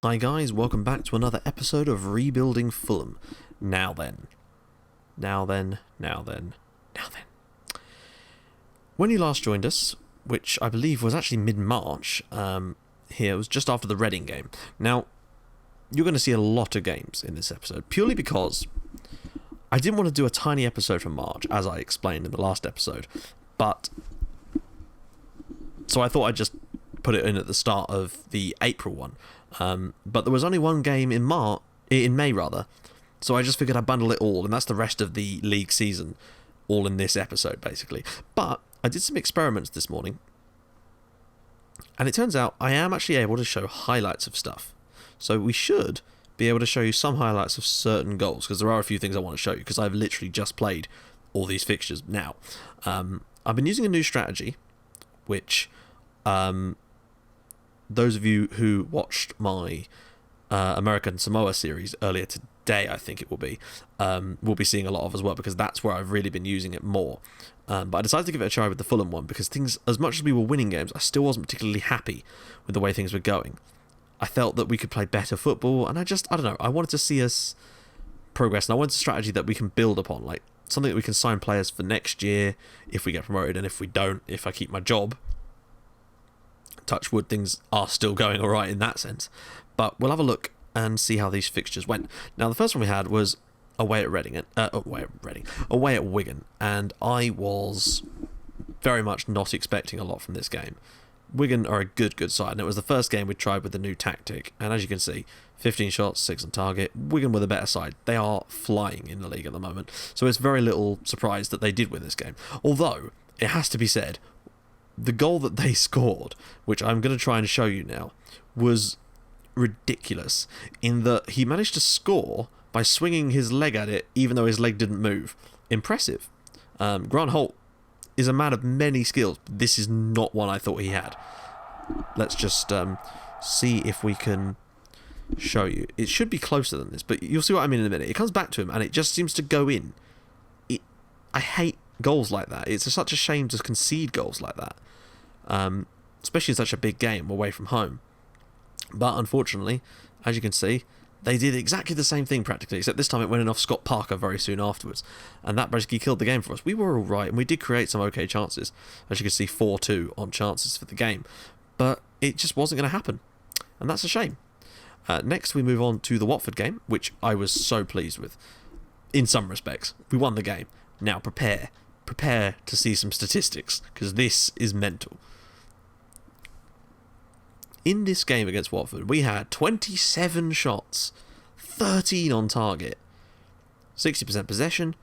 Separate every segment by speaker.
Speaker 1: Hi guys, welcome back to another episode of Rebuilding Fulham. Now then. When you last joined us, which I believe was actually mid-March, here, it was just after the Reading game. Now, you're going to see a lot of games in this episode, purely because I didn't want to do a tiny episode from March, as I explained in the last episode, so I thought I'd just put it in at the start of the April one. But there was only one game in May, so I just figured I'd bundle it all, and that's the rest of the league season, all in this episode, basically. But I did some experiments this morning, and it turns out I am actually able to show highlights of stuff. So we should be able to show you some highlights of certain goals, because there are a few things I want to show you, because I've literally just played all these fixtures now. I've been using a new strategy, which those of you who watched my American Samoa series earlier today, I think it will be seeing a lot of as well, because that's where I've really been using it more. But I decided to give it a try with the Fulham one, because things, as much as we were winning games, I still wasn't particularly happy with the way things were going. I felt that we could play better football, and I don't know, I wanted to see us progress, and I wanted a strategy that we can build upon, like something that we can sign players for next year if we get promoted, and if we don't, if I keep my job. Touch wood, things are still going alright in that sense. But we'll have a look and see how these fixtures went. Now, the first one we had was away at Wigan, and I was very much not expecting a lot from this game. Wigan are a good side, and it was the first game we tried with the new tactic, and as you can see, 15 shots, 6 on target. Wigan were the better side. They are flying in the league at the moment, so it's very little surprise that they did win this game. Although, it has to be said, the goal that they scored, which I'm going to try and show you now, was ridiculous in that he managed to score by swinging his leg at it even though his leg didn't move. Impressive. Grant Holt is a man of many skills. This is not one I thought he had. Let's just see if we can show you. It should be closer than this, but you'll see what I mean in a minute. It comes back to him and it just seems to go in. I hate goals like that. It's such a shame to concede goals like that, especially in such a big game away from home. But unfortunately, as you can see, they did exactly the same thing practically, except this time it went in off Scott Parker very soon afterwards, and that basically killed the game for us. We were all right, and we did create some okay chances. As you can see, 4-2 on chances for the game, but it just wasn't going to happen, and that's a shame. Next, we move on to the Watford game, which I was so pleased with. In some respects, we won the game. Now prepare to see some statistics, because this is mental. In this game against Watford, we had 27 shots, 13 on target, 60% possession.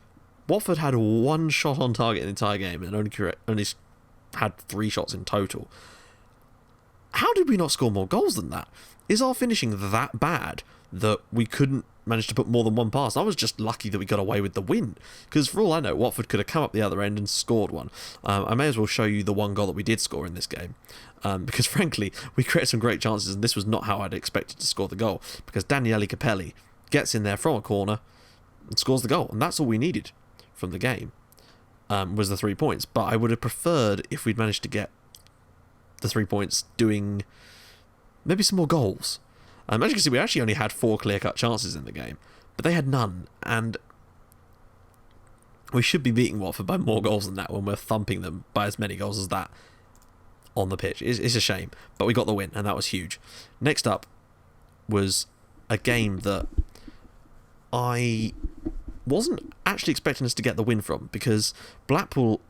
Speaker 1: Watford had 1 shot on target in the entire game and only had 3 shots in total. How did we not score more goals than that? Is our finishing that bad that we couldn't manage to put more than one pass? I was just lucky that we got away with the win, because for all I know, Watford could have come up the other end and scored one. I may as well show you the one goal that we did score in this game, because frankly, we created some great chances, and this was not how I'd expected to score the goal, because Daniele Capelli gets in there from a corner and scores the goal, and that's all we needed from the game, was the 3 points. But I would have preferred if we'd managed to get the 3 points doing maybe some more goals. As you can see, we actually only had 4 clear-cut chances in the game, but they had none, and we should be beating Watford by more goals than that when we're thumping them by as many goals as that on the pitch. It's a shame, but we got the win, and that was huge. Next up was a game that I wasn't actually expecting us to get the win from, because Blackpool,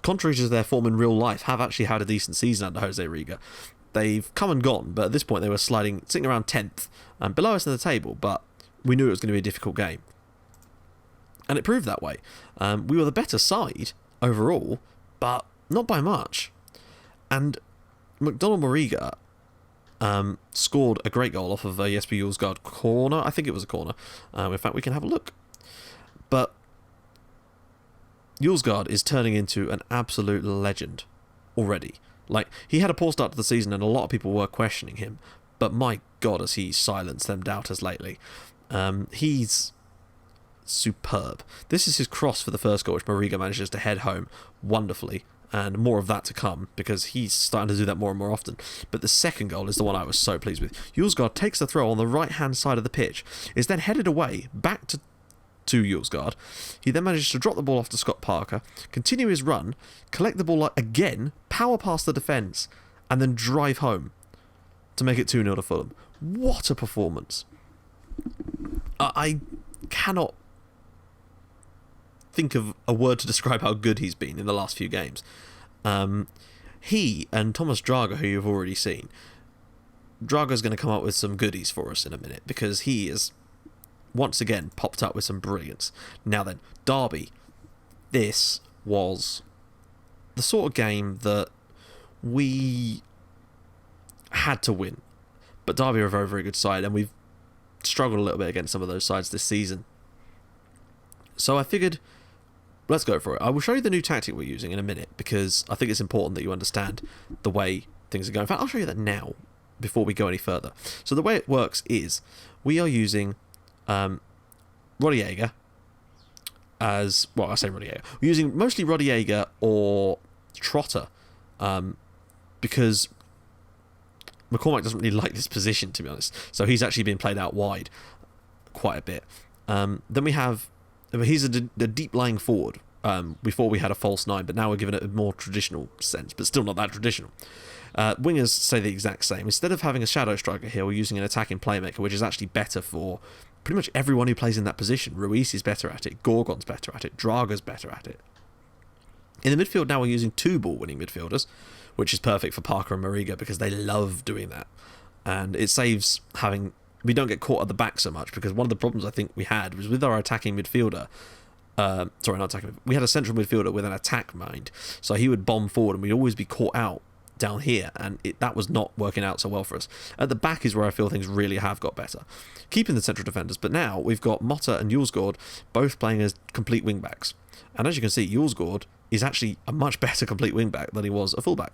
Speaker 1: contrary to their form in real life, have actually had a decent season under Jose Riga. They've come and gone, but at this point they were sitting around 10th, and below us in the table, but we knew it was going to be a difficult game. And it proved that way. We were the better side overall, but not by much. And McDonald Moriga scored a great goal off of a Jesper Julsgaard corner. I think it was a corner. In fact, we can have a look. But Julsgaard is turning into an absolute legend already. Like, he had a poor start to the season and a lot of people were questioning him, but my God, has he silenced them doubters lately. He's superb. This is his cross for the first goal, which Moriga manages to head home wonderfully. and more of that to come because he's starting to do that more and more often. But the second goal is the one I was so pleased with. Julesgaard takes the throw on the right-hand side of the pitch, is then headed away back to Julesgaard. He then manages to drop the ball off to Scott Parker, continue his run, collect the ball again, power past the defence, and then drive home to make it 2-0 to Fulham. What a performance. I cannot think of a word to describe how good he's been in the last few games. He and Thomas Draga, who you've already seen, Draga's going to come up with some goodies for us in a minute because he is once again popped up with some brilliance. Now then, Derby. This was the sort of game that we had to win. But Derby are a very, very good side, and we've struggled a little bit against some of those sides this season. So I figured, let's go for it. I will show you the new tactic we're using in a minute, because I think it's important that you understand the way things are going. In fact, I'll show you that now, before we go any further. So the way it works is, we are using Rodallega as, well, I say Rodallega. We're using mostly Rodallega or Trotter, because McCormack doesn't really like this position, to be honest. So he's actually been played out wide quite a bit. Then we have, he's a deep-lying forward. Before we had a false 9, but now we're giving it a more traditional sense, but still not that traditional. Wingers say the exact same. Instead of having a shadow striker here, we're using an attacking playmaker, which is actually better for pretty much everyone who plays in that position. Ruiz is better at it, Gorgon's better at it, Draga's better at it. In the midfield now we're using 2 ball-winning midfielders, which is perfect for Parker and Mariga because they love doing that. And it saves having... We don't get caught at the back so much, because one of the problems I think we had was with our attacking midfielder... sorry, not attacking. We had a central midfielder with an attack mind, so he would bomb forward and we'd always be caught out down here, and that was not working out so well for us. At the back is where I feel things really have got better, keeping the central defenders, but now we've got Motta and Julesgaard both playing as complete wing backs, and as you can see, Julesgaard is actually a much better complete wing back than he was a fullback.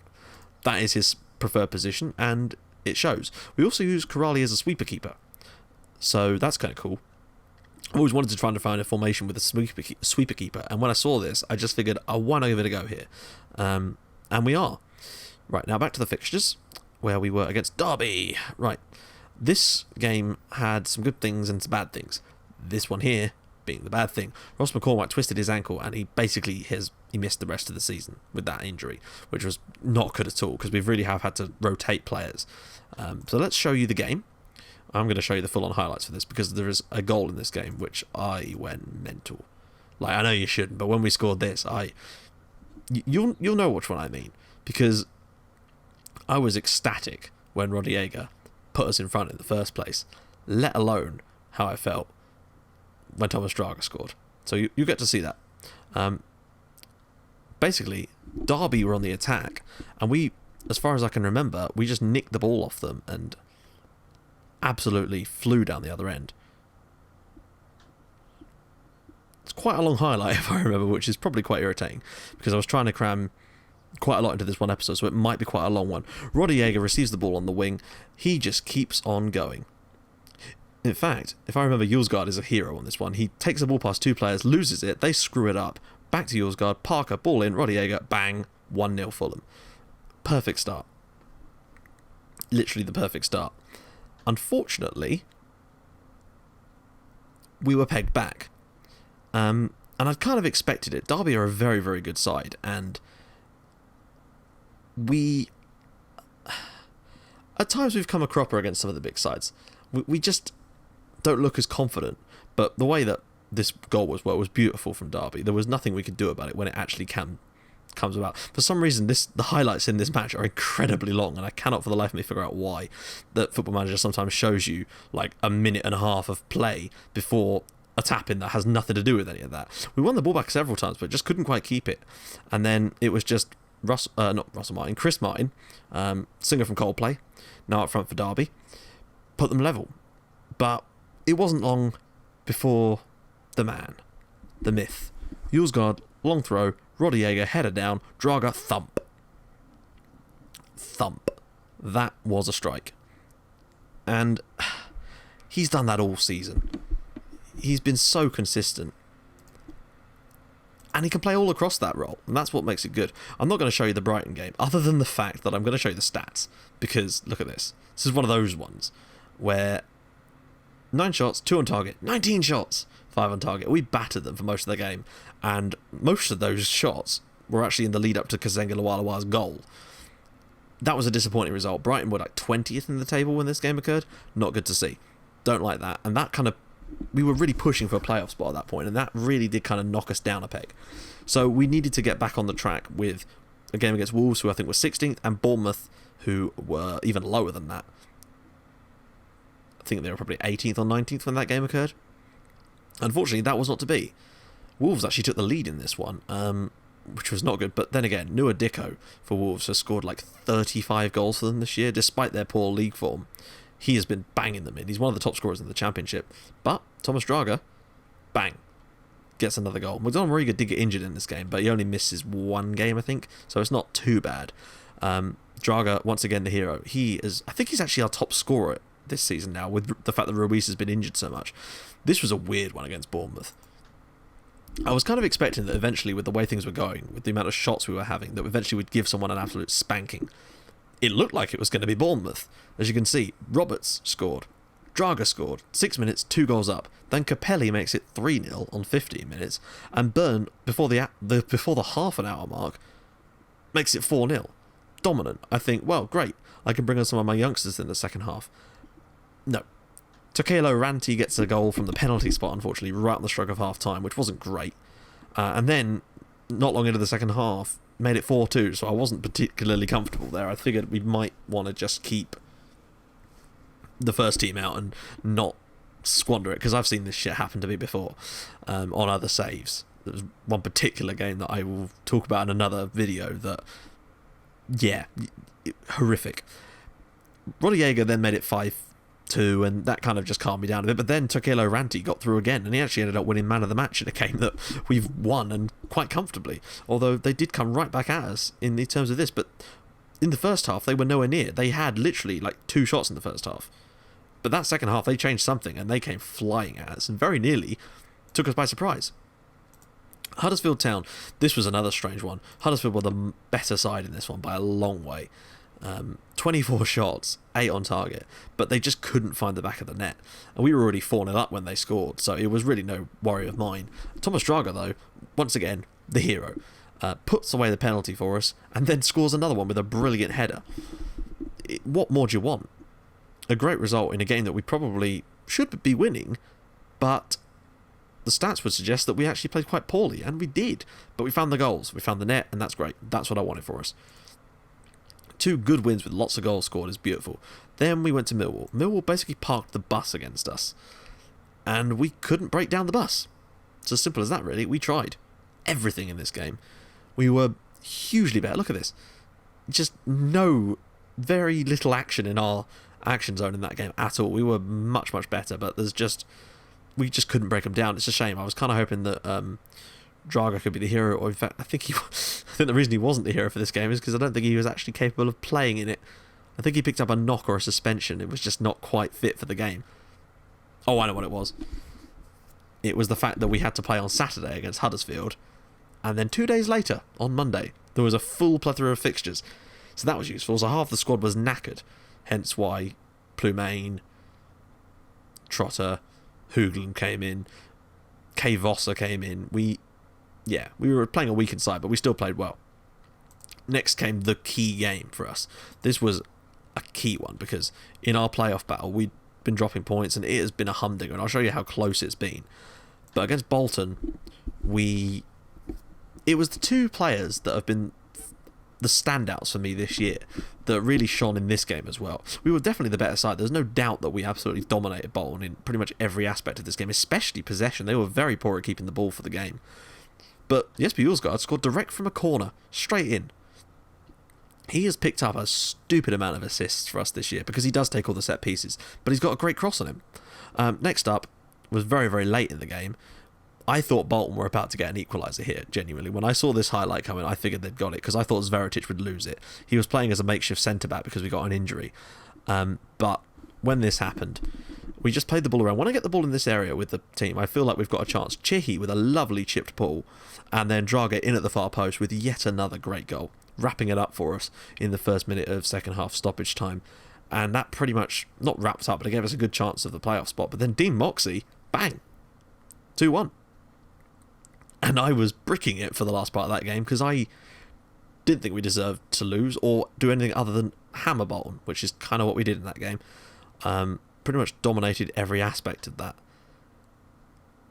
Speaker 1: That is his preferred position, and it shows. We also use Corrali as a sweeper keeper, so that's kind of cool. I always wanted to try and find a formation with a sweeper keeper, and when I saw this, I just figured, I want to give it a go here. And we are. Right, now back to the fixtures, where we were against Derby. Right, this game had some good things and some bad things. This one here being the bad thing. Ross McCormack twisted his ankle, and he basically he missed the rest of the season with that injury, which was not good at all, because we really have had to rotate players. So let's show you the game. I'm going to show you the full-on highlights for this, because there is a goal in this game which I went mental. Like, I know you shouldn't, but when we scored this, you'll know which one I mean, because I was ecstatic when Rodallega put us in front in the first place, let alone how I felt when Thomas Draga scored. So you get to see that. Basically, Derby were on the attack, and we, as far as I can remember, we just nicked the ball off them and absolutely flew down the other end. It's quite a long highlight, if I remember, which is probably quite irritating, because I was trying to cram quite a lot into this one episode, so it might be quite a long one. Rodallega receives the ball on the wing. He just keeps on going. In fact, if I remember, Julesgaard is a hero on this one. He takes the ball past 2 players, loses it, they screw it up. Back to Julesgaard, Parker, ball in, Rodallega, bang, 1-0 Fulham. Perfect start. Literally the perfect start. Unfortunately, we were pegged back. And I'd kind of expected it. Derby are a very, very good side, and at times we've come a cropper against some of the big sides. We just don't look as confident, but the way that this goal was beautiful from Derby. There was nothing we could do about it when it actually comes about. For some reason, the highlights in this match are incredibly long, and I cannot for the life of me figure out why. That Football Manager sometimes shows you like a minute and a half of play before a tap in that has nothing to do with any of that. We won the ball back several times, but just couldn't quite keep it. And then it was just Chris Martin, singer from Coldplay, now up front for Derby, put them level. But it wasn't long before the man, the myth, Julesgaard, long throw, Rodallega, header down, Draga, thump. That was a strike. And he's done that all season. He's been so consistent. And he can play all across that role, and that's what makes it good. I'm not going to show you the Brighton game, other than the fact that I'm going to show you the stats, because look at this. This is one of those ones where 9 shots, 2 on target, 19 shots, 5 on target. We battered them for most of the game, and most of those shots were actually in the lead up to Kazenga Lualawa's goal. That was a disappointing result. Brighton were like 20th in the table when this game occurred. Not good to see. Don't like that. And that kind of... we were really pushing for a playoff spot at that point, and that really did kind of knock us down a peg. So we needed to get back on the track with a game against Wolves, who I think were 16th, and Bournemouth, who were even lower than that. I think they were probably 18th or 19th when that game occurred. Unfortunately, that was not to be. Wolves actually took the lead in this one, which was not good. But then again, Nua Dicko for Wolves has scored like 35 goals for them this year, despite their poor league form. He has been banging them in. He's one of the top scorers in the Championship. But Thomas Draga, bang, gets another goal. Magdalena Mariga did get injured in this game, but he only misses one game, I think, so it's not too bad. Draga, once again, the hero. I think he's actually our top scorer this season now, with the fact that Ruiz has been injured so much. This was a weird one against Bournemouth. I was kind of expecting that eventually, with the way things were going, with the amount of shots we were having, that eventually we'd give someone an absolute spanking. It looked like it was going to be Bournemouth. As you can see, Roberts scored. Draga scored. 6 minutes, 2 goals up. Then Capelli makes it 3-0 on 15 minutes. And Byrne, before the half an hour mark, makes it 4-0. Dominant. I think, well, great. I can bring on some of my youngsters in the second half. No. Tokelo Ranti gets a goal from the penalty spot, unfortunately, right on the stroke of half-time, which wasn't great. And then, not long into the second half, made it 4-2, so I wasn't particularly comfortable there. I figured we might want to just keep the first team out and not squander it, because I've seen this shit happen to me before on other saves. There was one particular game that I will talk about in another video that, yeah, horrific. Rodallega then made it 5-2, and that kind of just calmed me down a bit. But then Tokelo Ranti got through again, and he actually ended up winning man of the match in a game that we've won, and quite comfortably. Although they did come right back at us in terms of this. But in the first half, they were nowhere near. They had literally like 2 shots in the first half. But that second half, they changed something, and they came flying at us, and very nearly took us by surprise. Huddersfield Town, this was another strange one. Huddersfield were the better side in this one by a long way. 24 shots, 8 on target, but they just couldn't find the back of the net. And we were already 4-0 up when they scored, so it was really no worry of mine. Thomas Draga, though, once again, the hero, puts away the penalty for us, and then scores another one with a brilliant header. What more do you want? A great result in a game that we probably should be winning, but the stats would suggest that we actually played quite poorly, and we did. But we found the goals, we found the net, and that's great. That's what I wanted for us. 2 good wins with lots of goals scored is beautiful. Then we went to Millwall. Millwall basically parked the bus against us, and we couldn't break down the bus. It's as simple as that, really. We tried everything in this game. We were hugely better. Look at this. Just very little action in our action zone in that game at all. We were much, much better, but we just couldn't break them down. It's a shame. I was kind of hoping that Draga could be the hero, or in fact, I think the reason he wasn't the hero for this game is because I don't think he was actually capable of playing in it. I think he picked up a knock or a suspension. It was just not quite fit for the game. Oh, I know what it was. It was the fact that we had to play on Saturday against Huddersfield, and then 2 days later, on Monday, there was a full plethora of fixtures. So that was useful. So half the squad was knackered. Hence why Plumain, Trotter, Hoogland came in, K. Vosser came in. We were playing a weakened side, but we still played well. Next came the key game for us. This was a key one, because in our playoff battle, we'd been dropping points, and it has been a humdinger, and I'll show you how close it's been. But against Bolton, it was the 2 players that have been the standouts for me this year that really shone in this game as well. We were definitely the better side. There's no doubt that we absolutely dominated Bolton in pretty much every aspect of this game, especially possession. They were very poor at keeping the ball for the game. But Jesper Julsgaard scored direct from a corner, straight in. He has picked up a stupid amount of assists for us this year, because he does take all the set pieces, but he's got a great cross on him. Next up was very, very late in the game. I thought Bolton were about to get an equaliser here, genuinely. When I saw this highlight coming, I figured they'd got it, because I thought Zveratic would lose it. He was playing as a makeshift centre-back because we got an injury. But when this happened, we just played the ball around. When I get the ball in this area with the team, I feel like we've got a chance. Chihi with a lovely chipped ball, and then Draga in at the far post with yet another great goal, wrapping it up for us in the first minute of second half stoppage time. And that pretty much, not wrapped up, but it gave us a good chance of the playoff spot. But then Dean Moxey, bang, 2-1. And I was bricking it for the last part of that game because I didn't think we deserved to lose or do anything other than hammer Bolton, which is kind of what we did in that game. Pretty much dominated every aspect of that.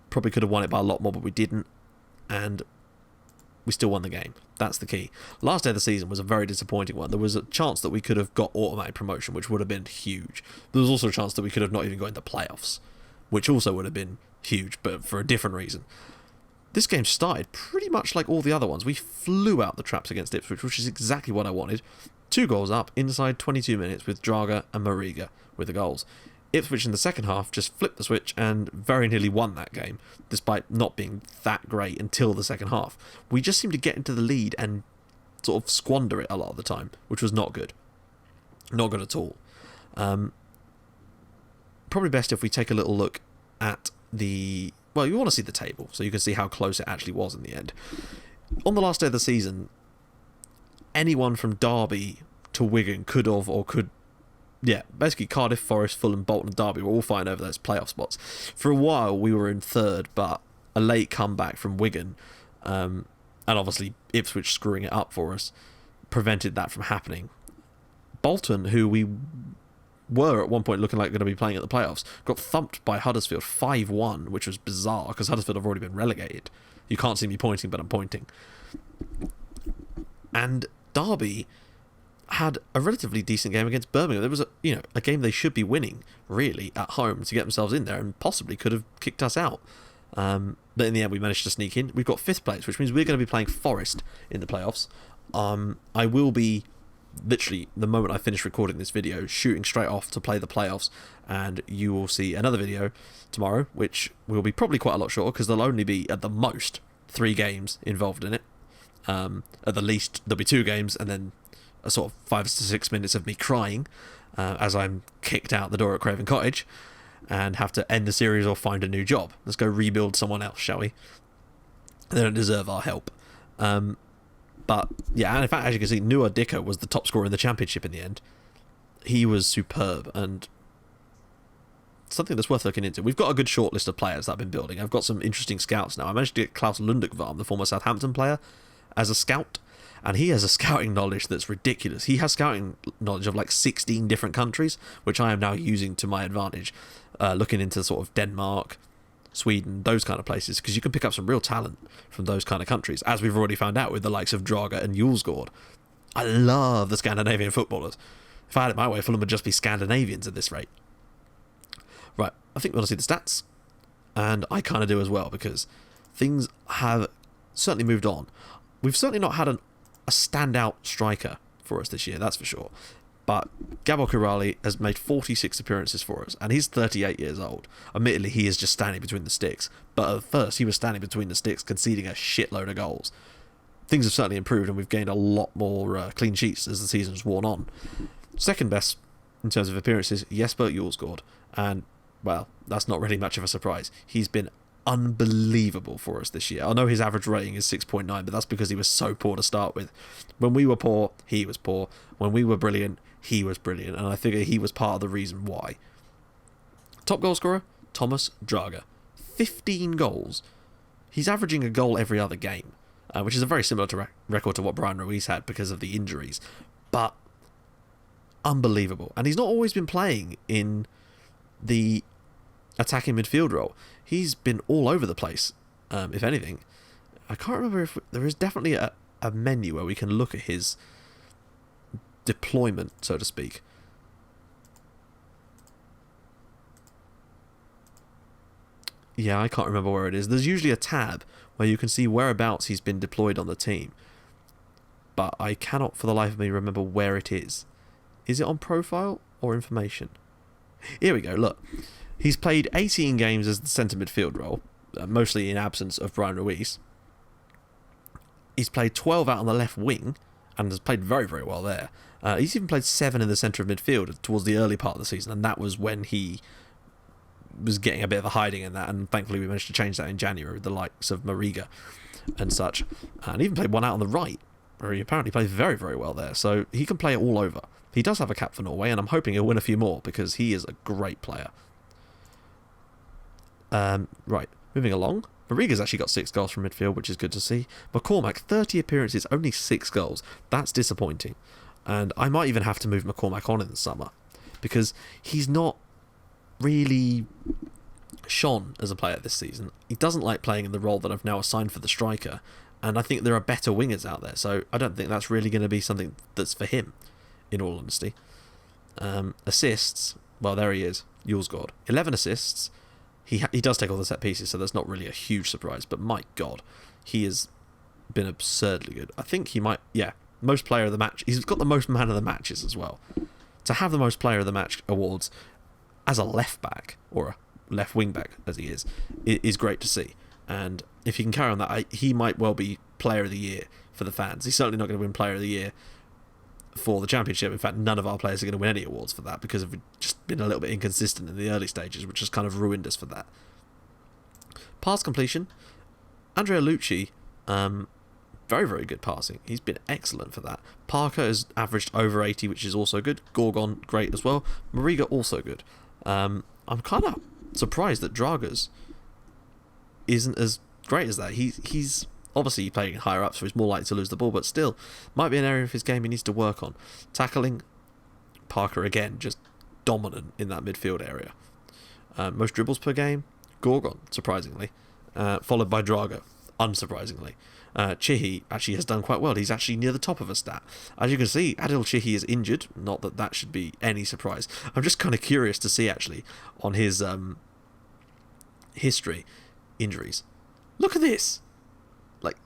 Speaker 1: Probably could have won it by a lot more, but we didn't. And we still won the game. That's the key. Last day of the season was a very disappointing one. There was a chance that we could have got automatic promotion, which would have been huge. There was also a chance that we could have not even got into playoffs, which also would have been huge, but for a different reason. This game started pretty much like all the other ones. We flew out the traps against Ipswich, which is exactly what I wanted. 2 goals up inside 22 minutes with Draga and Mariga with the goals. Ipswich in the second half just flipped the switch and very nearly won that game, despite not being that great until the second half. We just seemed to get into the lead and sort of squander it a lot of the time, which was not good. Not good at all. Probably best if we take a little look at the... Well, you want to see the table, so you can see how close it actually was in the end. On the last day of the season, anyone from Derby to Wigan could have or could... Yeah, basically Cardiff, Forest, Fulham, Bolton and Derby were all fighting over those playoff spots. For a while we were in third, but a late comeback from Wigan, and obviously Ipswich screwing it up for us, prevented that from happening. Bolton, who we were at one point looking like going to be playing at the playoffs, got thumped by Huddersfield 5-1, which was bizarre because Huddersfield have already been relegated. You can't see me pointing, but I'm pointing. And Derby had a relatively decent game against Birmingham. There was a game they should be winning, really, at home to get themselves in there and possibly could have kicked us out. But in the end, we managed to sneak in. We've got 5th place, which means we're going to be playing Forest in the playoffs. I will be, literally, the moment I finish recording this video, shooting straight off to play the playoffs, and you will see another video tomorrow, which will be probably quite a lot shorter, because there'll only be, at the most, 3 games involved in it. At the least, there'll be 2 games, and then a sort of 5 to 6 minutes of me crying as I'm kicked out the door at Craven Cottage and have to end the series or find a new job. Let's go rebuild someone else, shall we? They don't deserve our help. But yeah, and in fact, as you can see, Nua Dika was the top scorer in the championship in the end. He was superb and something that's worth looking into. We've got a good short list of players that I've been building. I've got some interesting scouts now. I managed to get Klaus Lundekvarm, the former Southampton player, as a scout. And he has a scouting knowledge that's ridiculous. He has scouting knowledge of like 16 different countries, which I am now using to my advantage, looking into sort of Denmark, Sweden, those kind of places, because you can pick up some real talent from those kind of countries, as we've already found out with the likes of Draga and Julesgaard. I love the Scandinavian footballers. If I had it my way, Fulham would just be Scandinavians at this rate. Right, I think we want to see the stats, and I kind of do as well, because things have certainly moved on. We've certainly not had a standout striker for us this year, that's for sure. But Gabor Kiraly has made 46 appearances for us, and he's 38 years old. Admittedly, he is just standing between the sticks, but at first he was standing between the sticks, conceding a shitload of goals. Things have certainly improved, and we've gained a lot more clean sheets as the season's worn on. Second best in terms of appearances, Jesper Julesgaard, and, well, that's not really much of a surprise. He's been unbelievable for us this year. I know his average rating is 6.9, but that's because he was so poor to start with. When we were poor, he was poor. When we were brilliant, he was brilliant, and I figure he was part of the reason why. Top goal scorer, Thomas Draga. 15 goals. He's averaging a goal every other game, which is a very similar record to what Brian Ruiz had because of the injuries. But unbelievable. And he's not always been playing in the attacking midfield role. He's been all over the place, if anything. I can't remember if... There is definitely a menu where we can look at his deployment, so to speak. Yeah, I can't remember where it is. There's usually a tab where you can see whereabouts he's been deployed on the team. But I cannot for the life of me remember where it is. Is it on profile or information? Here we go, look. He's played 18 games as the centre midfield role, mostly in absence of Brian Ruiz. He's played 12 out on the left wing and has played very, very well there. He's even played 7 in the centre of midfield towards the early part of the season, and that was when he was getting a bit of a hiding in that, and thankfully we managed to change that in January with the likes of Mariga and such. And even played one out on the right, where he apparently plays very, very well there. So he can play it all over. He does have a cap for Norway, and I'm hoping he'll win a few more because he is a great player. Right, moving along. Mariga's actually got 6 goals from midfield, which is good to see. McCormack, 30 appearances, only 6 goals. That's disappointing. And I might even have to move McCormack on in the summer because he's not really shone as a player this season. He doesn't like playing in the role that I've now assigned for the striker, and I think there are better wingers out there, so I don't think that's really going to be something that's for him, in all honesty. Assists, well, there he is, Julesgaard. 11 assists. He does take all the set pieces, so that's not really a huge surprise, but my God, he has been absurdly good. I think he might, most player of the match. He's got the most man of the matches as well. To have the most player of the match awards as a left back, or a left wing back as he is great to see. And if he can carry on that, he might well be player of the year for the fans. He's certainly not going to win player of the year for the championship. In fact, none of our players are going to win any awards for that because we've just been a little bit inconsistent in the early stages, which has kind of ruined us for that. Pass completion, Andrea Lucci, very, very good passing. He's been excellent for that. Parker has averaged over 80, which is also good. Gorgon, great as well. Mariga, also good. I'm kind of surprised that Dragas isn't as great as that. He's obviously playing higher up, so he's more likely to lose the ball, but still, might be an area of his game he needs to work on. Tackling, Parker again, just dominant in that midfield area. Most dribbles per game, Gorgon, surprisingly, followed by Drago, unsurprisingly. Chihi actually has done quite well. He's actually near the top of a stat. As you can see, Adil Chihi is injured. Not that that should be any surprise. I'm just kind of curious to see, actually, on his history, injuries. Look at this! Like,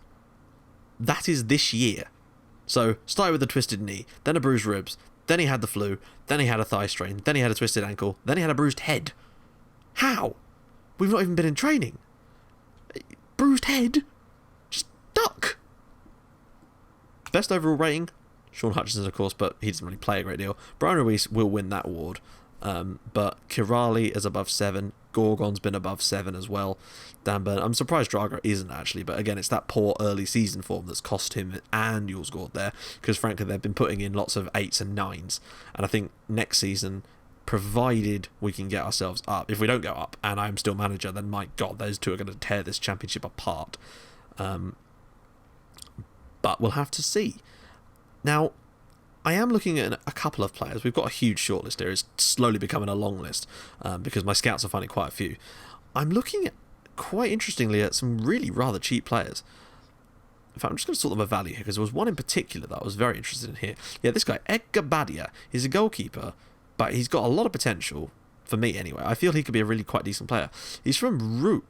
Speaker 1: that is this year. So, started with a twisted knee, then a bruised ribs, then he had the flu, then he had a thigh strain, then he had a twisted ankle, then he had a bruised head. How? We've not even been in training. Bruised head? Duck. Best overall rating, Sean Hutchinson, of course, but he doesn't really play a great deal. Brian Ruiz will win that award, but Kirali is above 7. Gorgon's been above 7 as well. Dan Burn, I'm surprised Draga isn't actually, but again, it's that poor early season form that's cost him and Julesgaard there, because frankly they've been putting in lots of 8s and 9s, and I think next season, provided we can get ourselves up, if we don't go up and I'm still manager, then my God, those two are going to tear this championship apart. But we'll have to see. Now, I am looking at a couple of players. We've got a huge shortlist here. It's slowly becoming a long list because my scouts are finding quite a few. I'm looking at, quite interestingly, at some really rather cheap players. In fact, I'm just going to sort them a value here because there was one in particular that I was very interested in here. Yeah, this guy, Edgar Badia. He's a goalkeeper, but he's got a lot of potential, for me anyway. I feel he could be a really quite decent player. He's from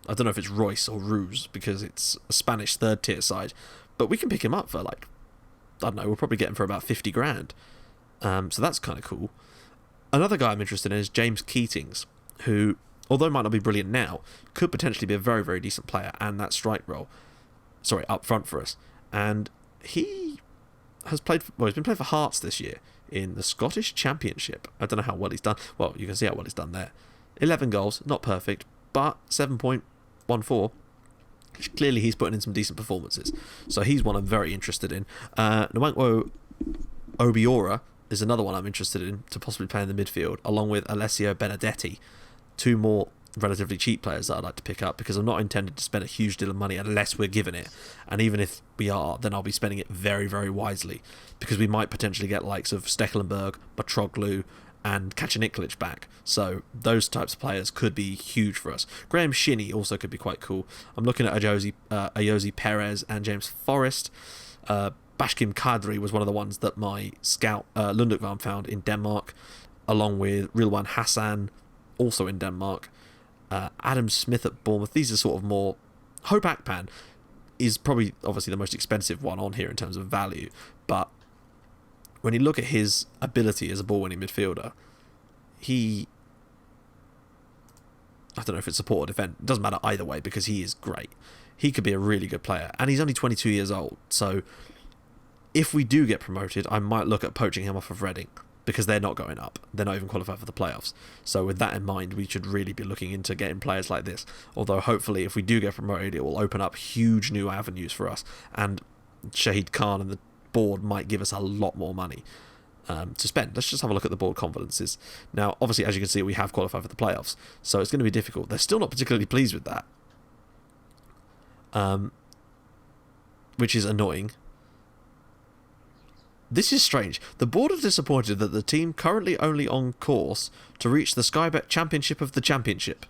Speaker 1: I don't know if it's Royce or Ruse because it's a Spanish third tier side, but we can pick him up for like, I don't know, we'll probably get him for about 50 grand. So that's kind of cool. Another guy I'm interested in is James Keatings, who, although might not be brilliant now, could potentially be a very, very decent player and that strike role, up front for us. And he has played, he's been playing for Hearts this year in the Scottish Championship. I don't know how well he's done. Well, you can see how well he's done there. 11 goals, not perfect, but 7.14. Clearly he's putting in some decent performances, so he's one I'm very interested in. Nwankwo Obiora is another one I'm interested in to possibly play in the midfield, along with Alessio Benedetti, 2 more relatively cheap players that I'd like to pick up because I'm not intended to spend a huge deal of money unless we're given it, and even if we are, then I'll be spending it very, very wisely because we might potentially get likes of Stekelenburg, Matroglu and Kacaniklic back, so those types of players could be huge for us. Graham Shinney also could be quite cool. I'm looking at Ayoze Perez and James Forrest. Bashkim Kadri was one of the ones that my scout Lundukvam found in Denmark, along with Rilwan Hassan, also in Denmark. Adam Smith at Bournemouth. These are sort of more... Hope Akpan is probably obviously the most expensive one on here in terms of value, but when you look at his ability as a ball-winning midfielder, I don't know if it's support or defend. It doesn't matter either way because he is great. He could be a really good player. And he's only 22 years old. So if we do get promoted, I might look at poaching him off of Reading, because they're not going up. They're not even qualified for the playoffs. So with that in mind, we should really be looking into getting players like this. Although hopefully if we do get promoted, it will open up huge new avenues for us. And Shahid Khan and the board might give us a lot more money to spend. Let's just have a look at the board confidences. Now, obviously, as you can see, we have qualified for the playoffs. So it's going to be difficult. They're still not particularly pleased with that. Which is annoying. This is strange. The board are disappointed that the team currently only on course to reach the Sky Bet Championship of the Championship.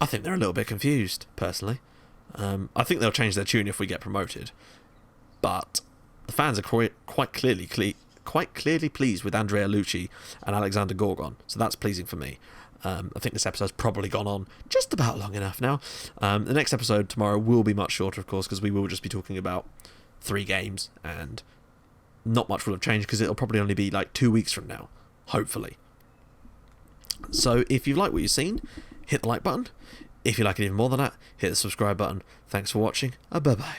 Speaker 1: I think they're a little bit confused, personally. I think they'll change their tune if we get promoted. But the fans are quite clearly pleased with Andrea Lucci and Alexander Gorgon, so that's pleasing for me. I think this episode's probably gone on just about long enough now. The next episode tomorrow will be much shorter, of course, because we will just be talking about 3 games, and not much will have changed because it'll probably only be like 2 weeks from now, hopefully. So if you like what you've seen, hit the like button. If you like it even more than that, hit the subscribe button. Thanks for watching. Bye bye.